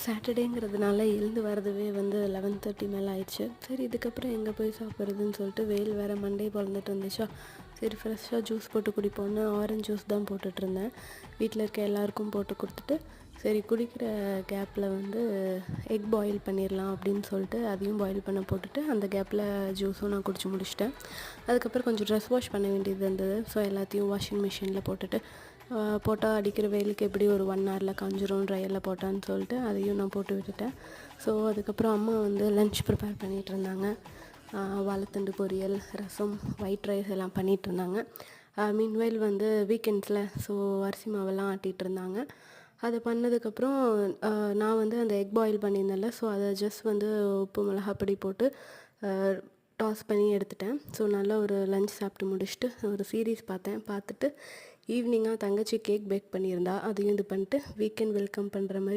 சாட்டர்டேங்கிறதுனால எழுந்து வரதுவே வந்து 11:30 மேலே ஆயிடுச்சு. சரி இதுக்கப்புறம் எங்கே போய் சாப்பிட்றதுன்னு சொல்லிட்டு வெயில் வேறு மண்டே பொழந்துட்டு இருந்துச்சா, சரி ஃப்ரெஷ்ஷாக ஜூஸ் போட்டு குடிப்போன்னு ஆரஞ்ச் ஜூஸ் தான் போட்டுட்ருந்தேன். வீட்டில் இருக்க எல்லாருக்கும் போட்டு கொடுத்துட்டு, சரி குடிக்கிற கேப்பில் வந்து எக் பாயில் பண்ணிடலாம் அப்படின்னு சொல்லிட்டு அதையும் பாயில் பண்ண போட்டுட்டு அந்த கேப்பில் ஜூஸும் நான் குடிச்சு முடிச்சிட்டேன். அதுக்கப்புறம் கொஞ்சம் ட்ரெஸ் வாஷ் பண்ண வேண்டியது இருந்தது. ஸோ எல்லாத்தையும் வாஷிங் மிஷினில் போட்டுட்டு போட்டால் அடிக்கிற வெயிலுக்கு எப்படி ஒரு 1 ஹவரில் காஞ்சிரும் ட்ரையரில் போட்டான்னு சொல்லிட்டு அதையும் நான் போட்டு விட்டுட்டேன். ஸோ அதுக்கப்புறம் அம்மா வந்து லன்ச் ப்ரிப்பேர் பண்ணிகிட்டு இருந்தாங்க. வாழைத்தண்டு பொரியல், ரசம், ஒயிட் ரைஸ் எல்லாம் பண்ணிகிட்டு இருந்தாங்க. மீன்வைல் வந்து வீக்கெண்ட்ஸில் ஸோ அரிசி மாவெல்லாம் ஆட்டிகிட்டு இருந்தாங்க. அதை பண்ணதுக்கப்புறம் நான் வந்து அந்த எக் பாயில் பண்ணியிருந்தேன்ல, ஸோ அதை ஜஸ்ட் வந்து உப்பு மிளகாப்பொடி போட்டு டாஸ் பண்ணி எடுத்துட்டேன். ஸோ நல்லா ஒரு லன்ச் சாப்பிட்டு முடிச்சுட்டு ஒரு சீரீஸ் பார்த்துட்டு ஈவினிங்காக தங்கச்சி கேக் பேக் பண்ணியிருந்தா, அதையும் இது பண்ணிட்டு வீக்கெண்ட் வெல்கம் பண்ணுற மாதிரி